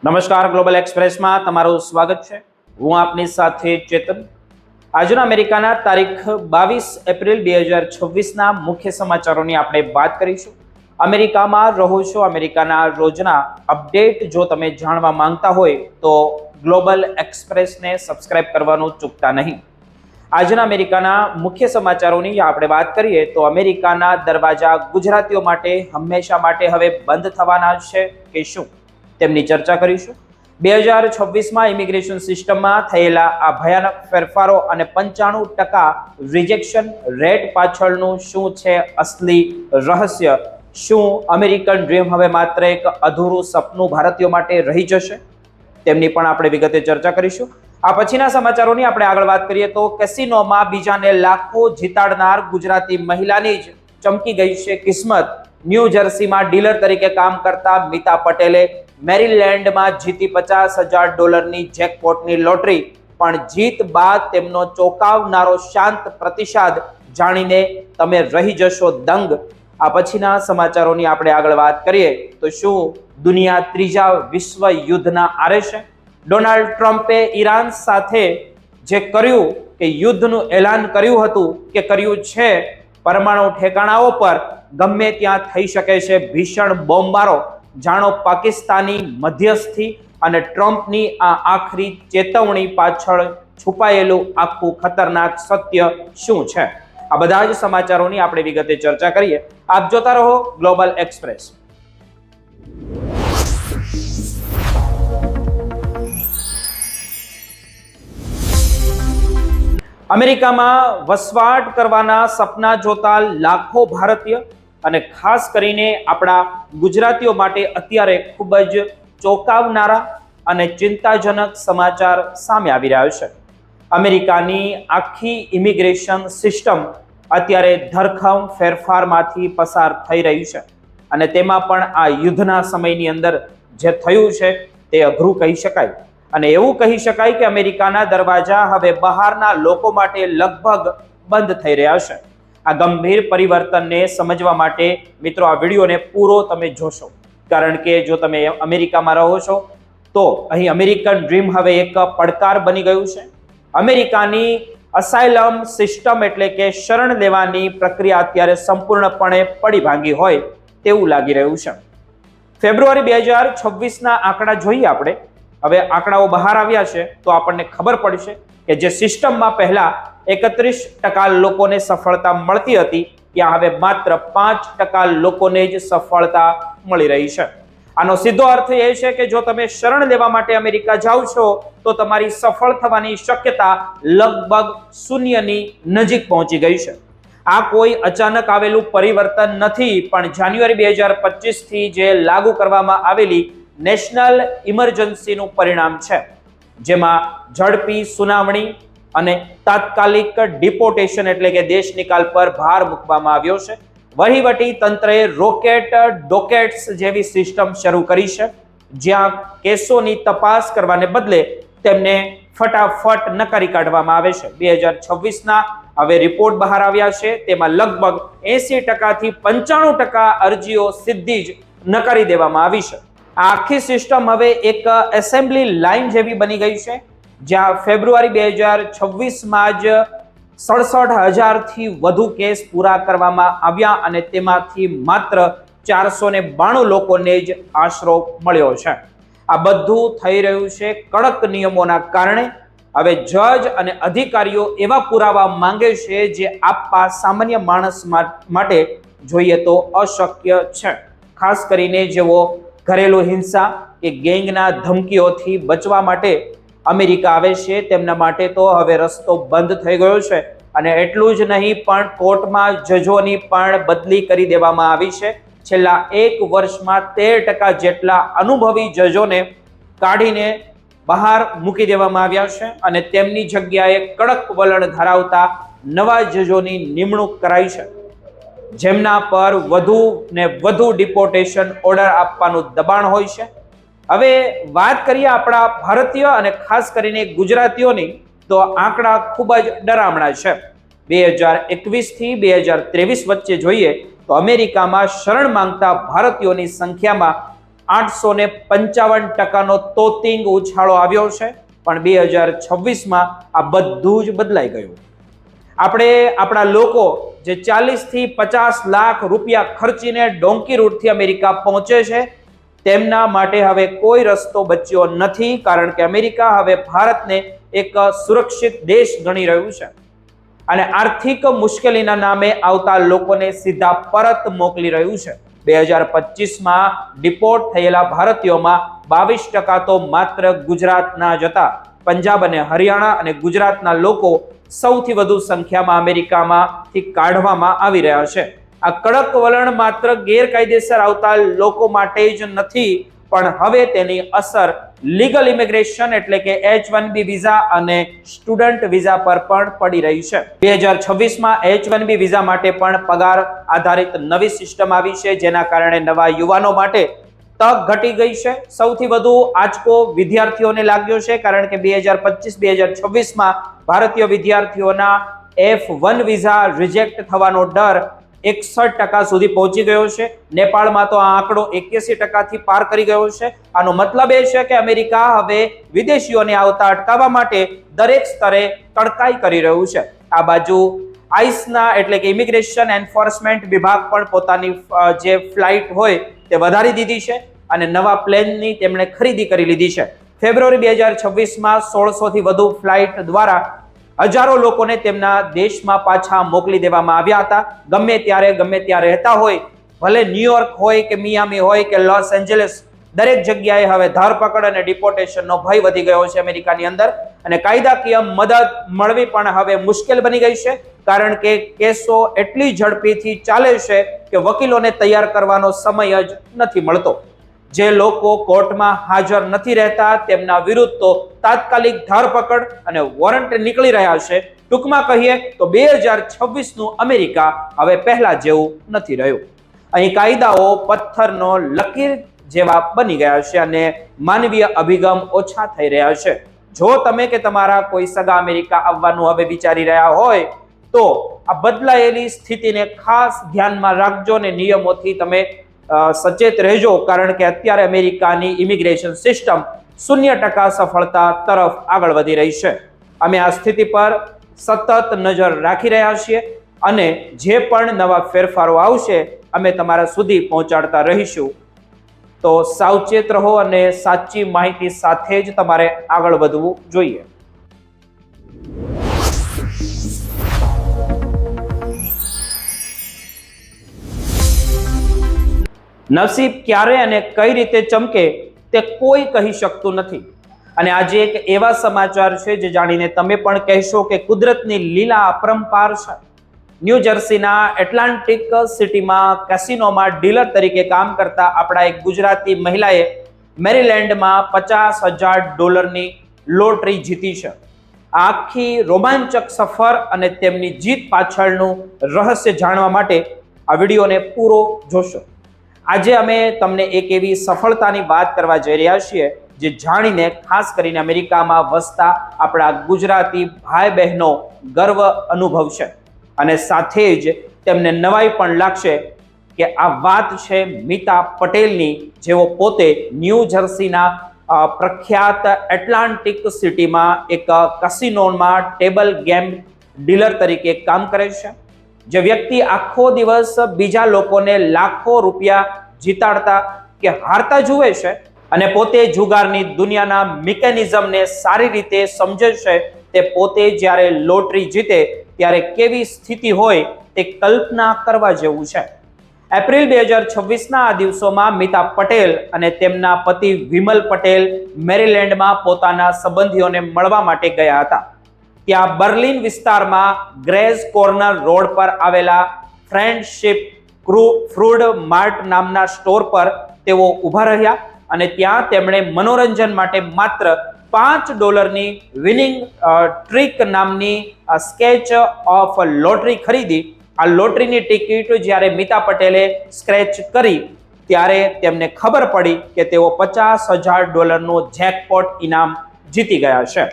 નમસ્કાર, ગ્લોબલ એક્સપ્રેસમાં તમારું સ્વાગત છે। હું આપની સાથે ચેતન। આજના અમેરિકાના તારીખ 22 એપ્રિલ 2026ના મુખ્ય સમાચારોની આપણે વાત કરીશું। અમેરિકામાં રહો છો, અમેરિકાના રોજના અપડેટ જો તમે જાણવા માંગતા હોય તો ગ્લોબલ એક્સપ્રેસને સબસ્ક્રાઇબ કરવાનું ચૂકતા નહીં। આજના અમેરિકાના મુખ્ય સમાચારોની આપણે વાત કરીએ તો અમેરિકાના દરવાજા ગુજરાતીઓ માટે હંમેશા માટે હવે બંધ થવાના છે કે શું, તેમની ચર્ચા કરીશું। 2026માં ઇમિગ્રેશન સિસ્ટમમાં થયેલા આ ભયાનક ફેરફારો અને 95% રિજેક્શન રેટ પાછળનું શું છે અસલી રહસ્ય? શું અમેરિકન ડ્રીમ હવે માત્ર એક અધૂરું સપનું ભારતીયો માટે રહી જશે? તેમની પણ આપણે વિગતે ચર્ચા કરીશું। આ પછીના સમાચારોની આપણે આગળ વાત કરીએ તો કેસિનોમાં બીજાને લાખો જીતાડનાર ગુજરાતી મહિલાની જ ચમકી ગઈ છે કિસ્મત। ન્યૂ જર્સીમાં ડીલર તરીકે કામ કરતા મિતા પટેલે મેરીલેન્ડમાં જીતી $50,000ની જેકપોટની લોટરી, પણ જીત બાદ તેમનો ચોંકાવનારો શાંત પ્રતિસાદ જાણીને તમે રહી જશો દંગ। આ પછીના સમાચારોની આપણે આગળ વાત કરીએ તો શું દુનિયા ત્રીજા વિશ્વ યુદ્ધના આરે છે? ડોનાલ્ડ ટ્રમ્પે ઈરાન સાથે જે કર્યું કે યુદ્ધનું એલાન કર્યું હતું કે કર્યું છે, પરમાણુ ઠેકાણાઓ પર ગમે ત્યાં થઈ શકે છે ભીષણ બોમ્બમારો। જાણો પાકિસ્તાની મધ્યસ્થી અને ટ્રમ્પની આ આખરી ચેતવણી પાછળ છુપાયેલું આખું ખતરનાક સત્ય શું છે? આ બધા જ સમાચારોની આપણે વિગતે ચર્ચા કરીએ। આપ જોતા રહો ગ્લોબલ એક્સપ્રેસ। અમેરિકામાં વસવાટ કરવાના સપના જોતા લાખો ભારતીય અને ખાસ કરીને આપણા ગુજરાતીઓ માટે અત્યારે ખૂબ જ ચોંકાવનારા અને ચિંતાજનક સમાચાર સામે આવી રહ્યા છે। અમેરિકાની આખી ઇમિગ્રેશન સિસ્ટમ અત્યારે ધરખમ ફેરફારમાંથી પસાર થઈ રહી છે અને તેમાં પણ આ યુદ્ધના સમયની અંદર જે થયું છે તે અઘરું કહી શકાય અને એવું કહી શકાય કે અમેરિકાના દરવાજા હવે બહારના લોકો માટે લગભગ બંધ થઈ રહ્યા છે। આ ગંભીર પરિવર્તનને સમજવા માટે મિત્રો આ વિડીયોને પૂરો તમે જોશો, કારણ કે જો તમે અમેરિકામાં રહો છો તો અહીં અમેરિકન ડ્રીમ હવે એક પડકાર બની ગયું છે। અમેરિકાની અસાયલમ સિસ્ટમ એટલે કે શરણ લેવાની પ્રક્રિયા અત્યારે સંપૂર્ણપણે પડી ભાંગી હોય તેવું લાગી રહ્યું છે। ફેબ્રુઆરી 2026ના આંકડા જોઈએ આપણે, હવે આંકડાઓ બહાર આવ્યા છે તો આપણને ખબર પડશે કે જે સિસ્ટમમાં પહેલા 31% લોકોને સફળતા મળતી હતી ત્યાં હવે માત્ર 5% લોકોને જ સફળતા મળી રહી છે। આનો સીધો અર્થ એ છે કે જો તમે શરણ લેવા માટે અમેરિકા જાઓ છો તો તમારી સફળ થવાની શક્યતા લગભગ શૂન્યની નજીક પહોંચી ગઈ છે। આ કોઈ અચાનક આવેલું પરિવર્તન નથી, પણ જાન્યુઆરી 2025થી જે લાગુ કરવામાં આવેલી નેશનલ ઇમરજન્સીનું પરિણામ છે, જેમાં ઝડપી સુનાવણી અને તાત્કાલિક ડિપોર્ટેશન એટલે કે દેશ નિકાલ પર ભાર મૂકવામાં આવ્યો છે। વહીવટી તંત્રએ રોકેટ ડોકેટ્સ જેવી સિસ્ટમ શરૂ કરી છે, જ્યાં કેસોની તપાસ કરવાને બદલે તેમને ફટાફટ નકારી કાઢવામાં આવે છે। 2026ના હવે રિપોર્ટ બહાર આવ્યા છે, તેમાં લગભગ 80% થી 95% અરજીઓ સીધી જ નકારી દેવામાં આવી છે। આ આખી સિસ્ટમ હવે એક એસેમ્બલી લાઇન જેવી બની ગઈ છે, જ્યાં ફેબ્રુઆરી 2026માં જ 67,000થી વધુ કેસ પૂરા કરવામાં આવ્યા અને તેમાંથી માત્ર 492 લોકોને જ આશરો મળ્યો છે। આ બધું થઈ રહ્યું છે કડક નિયમોના કારણે। હવે જજ અને અધિકારીઓ એવા પુરાવા માંગે છે જે આપવા સામાન્ય માણસ માટે જોઈએ તો અશક્ય છે, ખાસ કરીને જેઓ ઘરેલુ હિંસા કે ગેંગના ધમકીઓથી બચવા માટે અમેરિકા આવે છે તેમના માટે તો હવે રસ્તો બંધ થઈ ગયો છે। અને એટલું જ નહીં, પણ કોર્ટમાં જજોની પણ બદલી કરી દેવામાં આવી છે। છેલ્લા 1 વર્ષમાં 13% જેટલા અનુભવી જજોને કાઢીને બહાર મૂકી દેવામાં આવ્યા છે અને તેમની જગ્યાએ કડક વલણ ધરાવતા નવા જજોની નિમણૂક કરાઈ છે, જેમના પર વધુ ને વધુ ડિપોર્ટેશન ઓર્ડર આપવાનું દબાણ હોય છે। હવે વાત કરીએ આપણા ભારતીય અને ખાસ કરીને ગુજરાતીઓની તો આંકડા ખૂબ જ ડરામણા છે। 2021થી 2023 વચ્ચે જોઈએ તો અમેરિકામાં શરણ માંગતા ભારતીયોની સંખ્યામાં 855% તોતિંગ ઉછાળો આવ્યો છે, પણ 2026માં આ બધું જ બદલાઈ ગયું. આપણે આપણા લોકો જે 40 થી 50 લાખ રૂપિયા ખર્ચીને ડોંકી રૂટથી અમેરિકા પહોંચે છે, તેમના માટે હવે કોઈ રસ્તો બચ્યો નથી, કારણ કે અમેરિકા હવે ભારતને એક સુરક્ષિત દેશ ગણી રહ્યું છે અને આર્થિક મુશ્કેલીના નામે આવતા લોકોને સીધા પરત મોકલી રહ્યું છે. 2025માં ડિપોર્ટ થયેલા ભારતીયોમાં 22% તો માત્ર ગુજરાતના જ હતા. પંજાબ અને હરિયાણા અને ગુજરાતના લોકો સૌથી વધુ સંખ્યામાં અમેરિકામાંથી કાઢવામાં આવી રહ્યા છે. આ કડક વલણ માત્ર ગેરકાયદેસર આવતા લોકો માટે જ નથી, પણ હવે તેની અસર લીગલ ઇમિગ્રેશન એટલે કે H1B વિઝા અને સ્ટુડન્ટ વિઝા પર પણ પડી રહી છે. 2026માં H1B વિઝા માટે પણ પગાર આધારિત નવી સિસ્ટમ આવી છે, જેના કારણે નવા યુવાનો માટે તક ઘટી ગઈ છે. સૌથી વધુ આંચકો વિદ્યાર્થીઓને લાગ્યો છે, કારણ કે 2025-2026માં ભારતીય વિદ્યાર્થીઓના F1 વિઝા રિજેક્ટ થવાનો ડર 61% સુધી પહોંચી ગયો છે. નેપાળમાં તો આ આંકડો 81% થી પાર કરી ગયો છે. આનો મતલબ એ છે કે અમેરિકા હવે વિદેશીઓને આવતા અટકાવવા માટે દરેક સ્તરે કડકાઈ કરી રહ્યું છે. આ બાજુ આઈસના એટલે કે ઇમિગ્રેશન એન્ફોર્સમેન્ટ વિભાગ પણ પોતાની જે ફ્લાઇટ હોય તે વધારી દીધી છે અને નવા પ્લેનની તેમણે ખરીદી કરી લીધી છે. ફેબ્રુઆરી 2026માં 1600 થી વધુ ફ્લાઇટ દ્વારા હજારો લોકોને તેમના દેશમાં પાછા મોકલી દેવામાં આવ્યા હતા. ગમે ત્યાં રહેતા હોય, ભલે ન્યુયોર્ક હોય કે મિયામી હોય કે લોસ એન્જલસ, દરેક જગ્યાએ હવે ધરપકડ અને ડિપોર્ટેશનનો ભય વધી ગયો છે અમેરિકાની અંદર, અને કાયદાકીય મદદ મળવી પણ હવે મુશ્કેલ બની ગઈ છે, કારણ કે કેસો એટલી ઝડપીથી ચાલે છે કે વકીલોને તૈયાર કરવાનો સમય જ નથી મળતો. જે લોકો કોર્ટમાં હાજર નથી રહેતા તેમના વિરુદ્ધ તો તાત્કાલિક ધરપકડ અને વોરંટ નીકળી રહ્યા છે. ટૂંકમાં કહીએ તો 2026નું અમેરિકા હવે પહેલા જેવું નથી રહ્યું. અહીં કાયદાઓ પથ્થરનો લકીર જેવા બની ગયા છે અને માનવીય અભિગમ ઓછા થઈ રહ્યા છે. જો તમે કે તમારા કોઈ સગા અમેરિકા આવવાનું હવે વિચારી રહ્યા હોય તો આ બદલાયેલી સ્થિતિને ખાસ ધ્યાનમાં રાખજો અને નિયમોથી તમે સચેત રહેજો, કારણ કે અત્યારે અમેરિકાની ઇમિગ્રેશન સિસ્ટમ 0% સફળતા તરફ આગળ વધી રહી છે. અમે આ સ્થિતિ પર સતત નજર રાખી રહ્યા છીએ અને જે પણ નવા ફેરફારો આવશે અમે તમારા સુધી પહોંચાડતા રહીશું. તો સાવચેત રહો અને સાચી માહિતી સાથે જ તમારે આગળ વધવું જોઈએ. નસીબ ક્યારે અને કઈ રીતે ચમકે તે કોઈ કહી શકતું નથી. અને આજે એક એવા સમાચાર છે જે જાણીને તમે પણ કહેશો કે કુદરતની લીલા અપરંપાર છે. ન્યૂ જર્સીના એટલાન્ટિક સિટીમાં કેસિનોમાં ડીલર તરીકે કામ કરતા આપણા એક ગુજરાતી મહિલાએ મેરીલેન્ડમાં $50,000 લોટરી જીતી છે. આખી રોમાંચક સફર અને તેમની જીત પાછળનું રહસ્ય જાણવા માટે આ વિડીયોને પૂરો જોશો. આજે અમે તમને એક એવી સફળતાની વાત કરવા જઈ રહ્યા છીએ જે જાણીને ખાસ કરીને અમેરિકામાં વસતા આપણા ગુજરાતી ભાઈ બહેનો ગર્વ અનુભવશે અને સાથે જ તેમને નવાઈ પણ લાગશે કે આ વાત છે મિતા પટેલની, જેઓ પોતે ન્યૂ જર્સીના પ્રખ્યાત એટલાન્ટિક સિટીમાં એક કસિનોમાં ટેબલ ગેમ ડીલર તરીકે કામ કરે છે. જે વ્યક્તિ આખો દિવસ બીજા લોકોને લાખો રૂપિયા જીતાડતા કે હારતા જુએ છે અને પોતે જુગારની દુનિયાના મિકેનિઝમને સારી રીતે સમજે છે, તે પોતે જ્યારે લોટરી જીતે ત્યારે કેવી સ્થિતિ હોય તે કલ્પના કરવા જેવું છે. એપ્રિલ 2026ના આ દિવસોમાં મિતા પટેલ અને તેમના પતિ વિમલ પટેલ મેરીલેન્ડમાં પોતાના સંબંધીઓને મળવા માટે ગયા હતા. ત્યાં બર્લિન વિસ્તારમાં ગ્રેઝ કોર્નર રોડ પર આવેલા ફ્રેન્ડશિપ ફ્રૂડ માર્ટ નામના સ્ટોર પર તેઓ ઊભા રહ્યા અને ત્યાં તેમણે મનોરંજન માટે માત્ર $5 વિનિંગ ટ્રીક નામની સ્કેચ ઓફ લોટરી ખરીદી. આ લોટરીની ટિકિટ જ્યારે મિતા પટેલે સ્ક્રેચ કરી ત્યારે તેમને ખબર પડી કે તેઓ $50,000 જેકપોટ ઇનામ જીતી ગયા છે.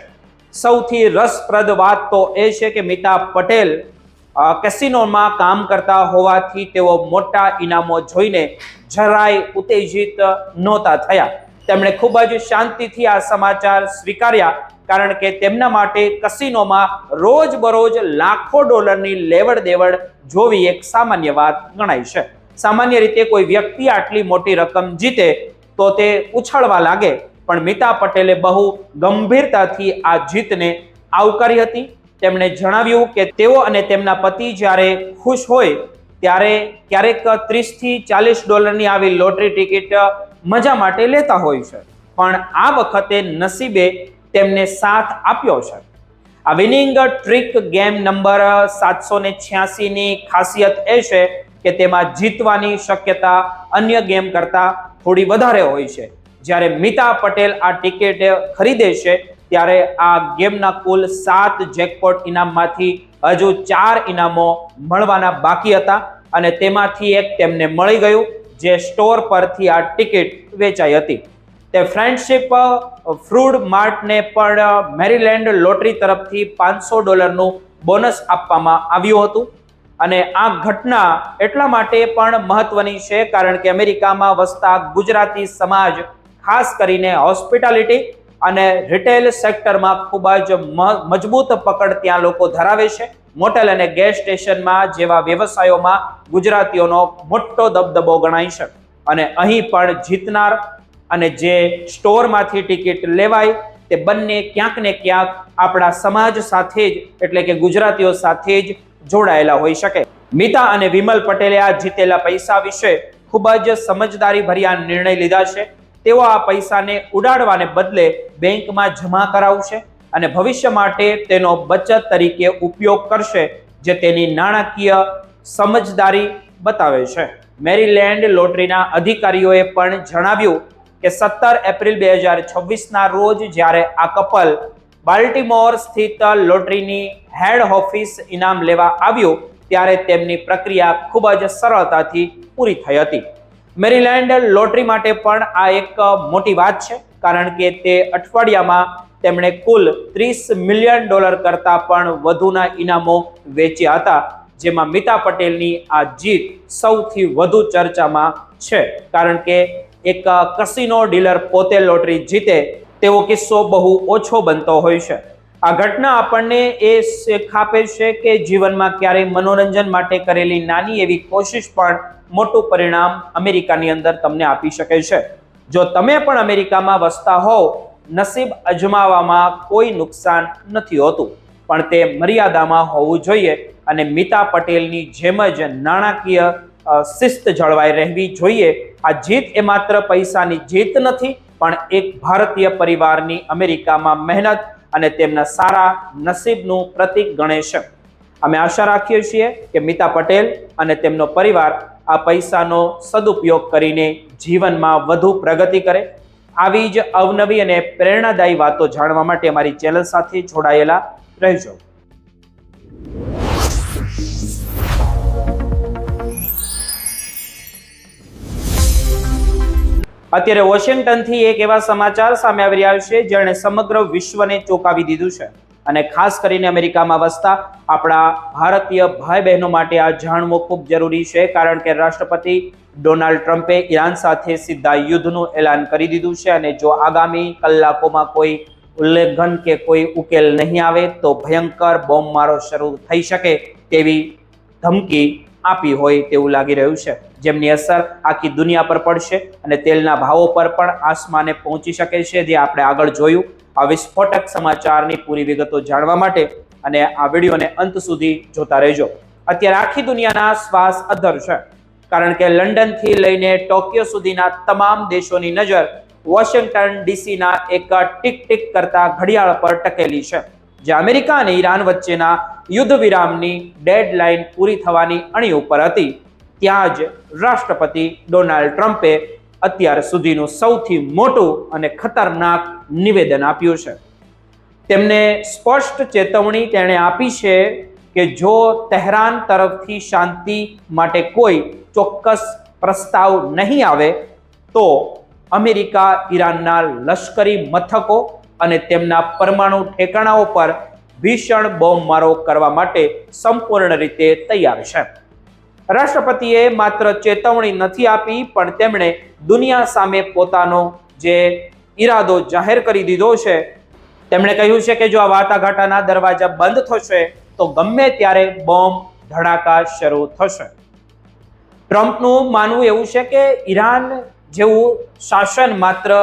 સૌથી રસપ્રદ વાત તો એ છે કે મિતા પટેલ કેસિનોમાં કામ કરતા હોવાથી તેઓ મોટા ઇનામો જોઈને જરાય ઉત્તેજિત નહોતા થયા. તેમણે ખૂબ જ શાંતિથી આ સમાચાર સ્વીકાર્યા, કારણ કે તેમના માટે કસિનોમાં રોજબરોજ લાખો ડોલરની લેવડ દેવડ જોવી એક સામાન્ય વાત ગણાય છે. સામાન્ય રીતે કોઈ વ્યક્તિ આટલી મોટી રકમ જીતે તો તે ઉછળવા લાગે, પણ મિતા પટેલે બહુ ગંભીરતાથી આ જીતને આવકારી હતી. તેમણે જણાવ્યું કે તેઓ અને તેમના પતિ જ્યારે ખુશ હોય ત્યારે ક્યારેક 30 થી 40 ડોલરની આવી લોટરી ટિકિટ મજા માટે લેતા હોય છે, પણ આ વખતે નસીબે તેમને સાથ આપ્યો છે. આ વિનિંગ ટ્રીક ગેમ નંબર 786 ની ખાસિયત એ છે કે તેમાં જીતવાની શક્યતા અન્ય ગેમ કરતા થોડી વધારે હોય છે. જ્યારે મિતા પટેલ આ ટિકિટ ખરીદે છે ત્યારે આ ગેમના કુલ 7 જેકપોટ ઇનામમાંથી હજુ 4 ઇનામો મળવાના બાકી હતા અને તેમાંથી એક તેમને મળી ગયું, જે સ્ટોર પરથી આ ટિકિટ વેચાઈ હતી. તે ફ્રેન્ડશિપ ફ્રૂડ માર્ટને પણ મેરીલેન્ડ લોટરી તરફથી $500 બોનસ આપવામાં આવ્યું હતું. અને આ ઘટના એટલા માટે પણ મહત્વની છે કારણ કે અમેરિકામાં વસતા ગુજરાતી સમાજ ખાસ કરીને હોસ્પિટાલિટી અને રિટેલ સેક્ટરમાં ખૂબ જ મજબૂત પકડ ત્યાં લોકો ધરાવે છે. મોટેલ અને ગેસ સ્ટેશનમાં જેવા વ્યવસાયોમાં ગુજરાતીઓનો મોટો દબદબો ગણાય છે. અને અહીં પણ જીતનાર અને જે સ્ટોરમાંથી ટિકિટ લેવાય તે બંને ક્યાંક ને ક્યાંક આપણા સમાજ સાથે જ એટલે કે ગુજરાતીઓ સાથે જ જોડાયેલા હોઈ શકે. મિતા અને વિમલ પટેલે આ જીતેલા પૈસા વિશે ખૂબ જ સમજદારી ભર્યા નિર્ણય લીધા છે. તેઓ આ પૈસાને ઉડાડવાને બદલે બેંકમાં જમા કરાવશે અને ભવિષ્ય માટે તેનો બચત તરીકે ઉપયોગ કરશે, જે તેની નાણાકીય સમજદારી બતાવે છે. મેરીલેન્ડ લોટરીના અધિકારીઓએ પણ જણાવ્યું કે 17 એપ્રિલ 2026ના રોજ જ્યારે આ કપલ બાલ્ટીમોર સ્થિત લોટરીની હેડ ઓફિસ ઇનામ લેવા આવ્યું ત્યારે તેમની પ્રક્રિયા ખૂબ જ સરળતાથી પૂરી થઈ હતી. મેરીલેન્ડ લોટરી માટે પણ આ એક મોટી વાત છે, કારણ કે તે અઠવાડિયામાં તેમણે કુલ $30 મિલિયન કરતા પણ વધુના ઇનામો વેચ્યા હતા, જેમાં મિતા પટેલની આ જીત સૌથી વધુ ચર્ચામાં છે, કારણ કે એક કસિનો ડીલર પોતે લોટરી જીતે તેવો કિસ્સો બહુ ઓછો બનતો હોય છે. આ ઘટના આપણને એ શીખ આપે છે કે જીવનમાં ક્યારેય મનોરંજન માટે કરેલી નાની એવી કોશિશ પણ મોટું પરિણામ અમેરિકાની અંદર તમને આપી શકે છે. જો તમે પણ અમેરિકામાં વસતા હોવ, નસીબ અજમાવવામાં કોઈ નુકસાન નથી હોતું, પણ તે મર્યાદામાં હોવું જોઈએ અને મિતા પટેલની જેમ જ નાણાકીય શિસ્ત જળવાઈ રહેવી જોઈએ. આ જીત એ માત્ર પૈસાની જીત નથી, પણ એક ભારતીય પરિવારની અમેરિકામાં મહેનત અને તેમના સારા નસીબનું પ્રતીક ગણે છે. અમે આશા રાખીએ છીએ કે મિતા પટેલ અને તેમનો પરિવાર આ પૈસાનો સદુપયોગ કરીને જીવનમાં વધુ પ્રગતિ કરે. આવી જ અવનવી અને પ્રેરણાદાયી વાતો જાણવા માટે અમારી ચેનલ સાથે જોડાયેલા રહેજો. અત્યારે વોશિંગ્ટનથી એક એવા સમાચાર સામે આવી રહ્યા છે જેણે સમગ્ર વિશ્વને ચોંકાવી દીધું છે અને ખાસ કરીને અમેરિકામાં વસતા આપણા ભારતીય ભાઈ બહેનો માટે આ જાણવું ખૂબ જરૂરી છે, કારણ કે રાષ્ટ્રપતિ ડોનાલ્ડ ટ્રમ્પે ઈરાન સાથે સીધા યુદ્ધનું એલાન કરી દીધું છે અને જો આગામી કલાકોમાં કોઈ ઉલ્લંઘન કે કોઈ ઉકેલ નહીં આવે તો ભયંકર બોમ્બમારો શરૂ થઈ શકે તેવી ધમકી આપી હોય તેવું લાગી રહ્યું છે, જેમની અસર આખી દુનિયા પર પડશે અને તેલના ભાવો પર પણ આસમાને પહોંચી શકે છે, જે આપણે આગળ જોયું. આ વિસ્ફોટક સમાચારની પૂરી વિગતો જાણવા માટે અને આ વિડીયોને અંત સુધી જોતા રહેજો. અત્યારે આખી દુનિયાના શ્વાસ અદ્ધર છે, કારણ કે લંડનથી લઈને ટોક્યો સુધીના તમામ દેશોની નજર વોશિંગ્ટન ડીસીના એક ટીક ટીક કરતા ઘડિયાળ પર ટકેલી છે, જે અમેરિકા અને ઈરાન વચ્ચેના યુદ્ધ વિરામની ડેડલાઇન પૂરી થવાની અણી ઉપર હતી. ત્યાં જ રાષ્ટ્રપતિ ડોનાલ્ડ ટ્રમ્પે અત્યાર સુધીનું સૌથી મોટું અને ખતરનાક નિવેદન આપ્યું છે. તેમને સ્પષ્ટ ચેતવણી તેણે આપી છે કે જો તહેરાન તરફથી શાંતિ માટે કોઈ ચોક્કસ પ્રસ્તાવ નહીં આવે તો અમેરિકા ઈરાનના લશ્કરી મથકો અને તેમના પરમાણુ ઠેકાણાઓ પર ભીષણ બોમ્બમારો કરવા માટે સંપૂર્ણ રીતે તૈયાર છે. રાષ્ટ્રપતિએ માત્ર ચેતવણી નથી આપી, પણ તેમણે દુનિયા સામે પોતાનો જે ઈરાદો જાહેર કરી દીધો છે. તેમણે કહ્યું છે કે જો આ વાટાઘાટના દરવાજા બંધ થશે તો ગમે ત્યારે બોમ્બ ધડાકા શરૂ થશે. ટ્રમ્પનું માનવું એવું છે કે ઈરાન જેવું શાસન માત્ર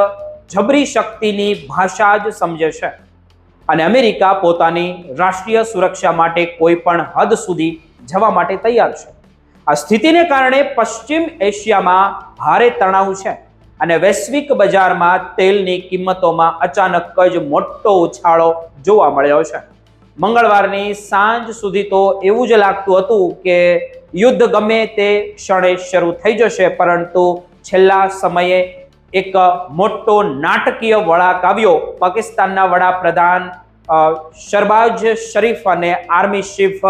જબરી શક્તિની ભાષા જ સમજે છે અને અમેરિકા પોતાની રાષ્ટ્રીય સુરક્ષા માટે કોઈ પણ હદ સુધી જવા માટે તૈયાર છે. આ સ્થિતિને કારણે પશ્ચિમ એશિયામાં ભારે તણાવ છે અને વૈશ્વિક બજારમાં તેલની કિંમતોમાં અચાનક જ મોટો ઉછાળો જોવા મળ્યો છે. મંગળવારની સાંજ સુધી તો એવું જ લાગતું હતું કે યુદ્ધ ગમે તે ક્ષણે શરૂ થઈ જશે, પરંતુ છેલ્લા સમયે એક મોટો નાટકીય વળાંક આવ્યો. પાકિસ્તાનના વડાપ્રધાન શરબાજ શરીફ અને આર્મી ચીફ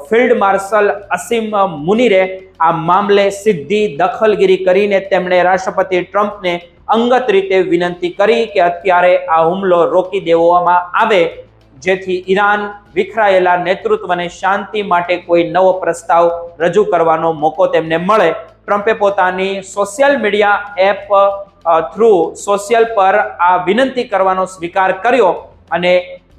ફિલ્ડ માર્શલ અસીમ મુનીરે આ મામલે સીધી દખલગીરી કરીને તેમણે રાષ્ટ્રપતિ ટ્રમ્પને અંગત રીતે વિનંતી કરી કે અત્યારે આ હુમલો રોકી દેવામાં આવે, જેથી ઈરાન વિખરાયેલા નેતૃત્વને શાંતિ માટે કોઈ નવો પ્રસ્તાવ રજૂ કરવાનો મોકો તેમને મળે. ટ્રમ્પે પોતાની social media app through social પર આ વિનંતી કરવાનો સ્વીકાર કર્યો અને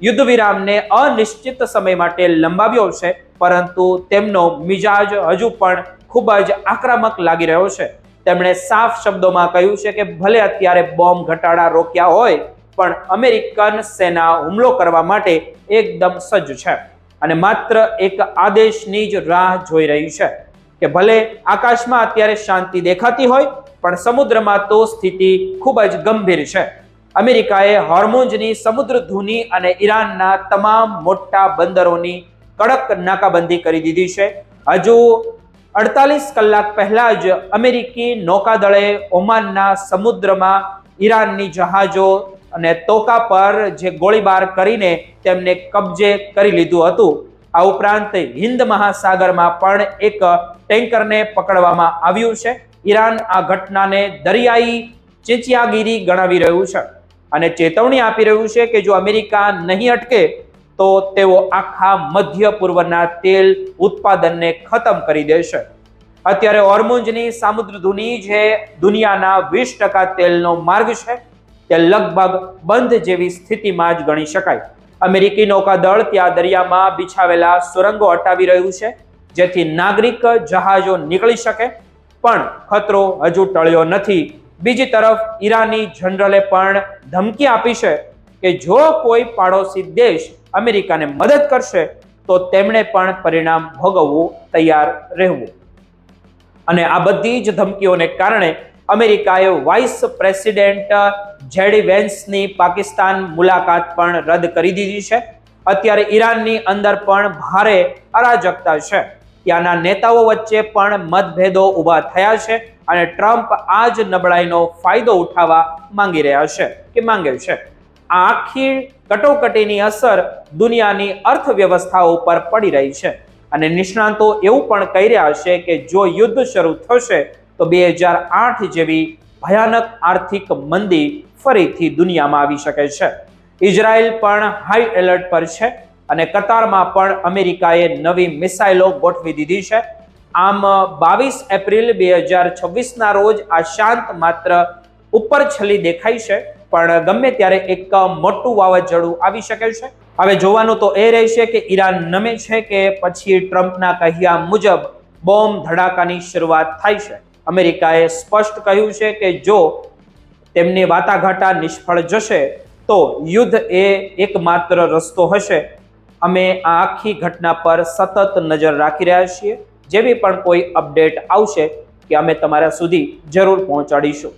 યુદ્ધ વિરામને અનિશ્ચિત સમય માટે લંબાવ્યો છે, પરંતુ તેમનો મિજાજ હજુ પણ ખૂબ જ આક્રમક લાગી રહ્યો છે. તેમણે સાફ શબ્દોમાં કહ્યું છે કે ભલે અત્યારે બોમ્બ ઘટાડા રોક્યા હોય, પણ અમેરિકન સેના હુમલો કરવા માટે એકદમ સજ્જ છે અને માત્ર એક આદેશની જ રાહ જોઈ રહી છે કે ભલે આકાશમાં અત્યારે શાંતિ દેખાતી હોય, પણ સમુદ્રમાં તો સ્થિતિ ખૂબ જ ગંભીર છે. અમેરિકાએ હોર્મુઝની સમુદ્ર ધુની અને ઈરાનના તમામ મોટા બંદરોની કડક નાકાબંધી કરી દીધી છે. હજુ 48 કલાક પહેલા જ અમેરિકી નૌકાદળે ઓમાનના સમુદ્રમાં ઈરાનની જહાજો અને તોકા પર જે ગોળીબાર કરીને તેમને કબજે કરી લીધું હતું. આ ઉપરાંત હિન્દ મહાસાગરમાં પણ એક ટેન્કરને પકડવામાં આવ્યું છે. ઈરાન આ ઘટનાને દરિયાઈ ચેચિયાગીરી ગણાવી રહ્યું છે અને ચેતવણી આપી રહ્યું છે કે જો અમેરિકા નહીં અટકે તો તેઓ આખા મધ્ય પૂર્વના તેલ ઉત્પાદનને ખતમ કરી દેશે. અત્યારે હોર્મુઝની સામુદ્રધુની જે દુનિયાના 20% તેલનો માર્ગ છે તે લગભગ બંધ જેવી સ્થિતિમાં જ ગણી શકાય. અમેરિકી નૌકાદળ ત્યાં દરિયામાં બિછાવેલા સુરંગો હટાવી રહ્યું છે જેથી નાગરિક જહાજો નીકળી શકે, પણ ખતરો હજુ ટળ્યો નથી. બીજી તરફ ઈરાની જનરલે પણ ધમકી આપી છે કે જો કોઈ પાડોશી દેશ અમેરિકાને મદદ કરશે તો તેમણે પણ પરિણામ ભોગવવું તૈયાર રહેવું. અને આ બધી જ ધમકીઓને કારણે અમેરિકાએ વાઇસ પ્રેસિડેન્ટ જેડી વેન્સની પાકિસ્તાન મુલાકાત પણ રદ કરી દીધી છે. અત્યારે ઈરાનની અંદર પણ ભારે અરાજકતા છે. ત્યાંના નેતાઓ વચ્ચે પણ મતભેદો ઊભા થયા છે અને ટ્રમ્પ આ જ નબળાઈનો ફાયદો ઉઠાવવા માંગે છે. આ આખી કટોકટીની અસર દુનિયાની અર્થવ્યવસ્થા ઉપર પડી રહી છે અને નિષ્ણાતો એવું પણ કહી રહ્યા છે કે જો યુદ્ધ શરૂ થશે તો 2008 જેવી ભયાનક આર્થિક મંદી ફરીથી દુનિયામાં આવી શકે છે. ઇઝરાયલ પણ હાઈ એલર્ટ પર છે અને કતારમાં પણ અમેરિકાએ નવી મિસાઇલો ગોઠવી દીધી છે. આમ 22 એપ્રિલ 2026ના રોજ આ શાંત માત્ર ઉપર છલી દેખાય છે, પણ ગમે ત્યારે એક મોટું વાવાઝોડું આવી શકે છે. હવે જોવાનું તો એ રહેશે કે ઈરાન નમે છે કે પછી ટ્રમ્પના કહ્યા મુજબ બોમ્બ ધડાકાની શરૂઆત થાય છે. અમેરિકાએ સ્પષ્ટ કહ્યું છે કે જો તેમની વાટાઘાટા નિષ્ફળ જશે તો યુદ્ધ એ એકમાત્ર રસ્તો હશે. અમે આ આખી ઘટના પર સતત નજર રાખી રહ્યા છીએ. જેવી પણ કોઈ અપડેટ આવશે કે અમે તમારા સુધી જરૂર પહોંચાડીશું.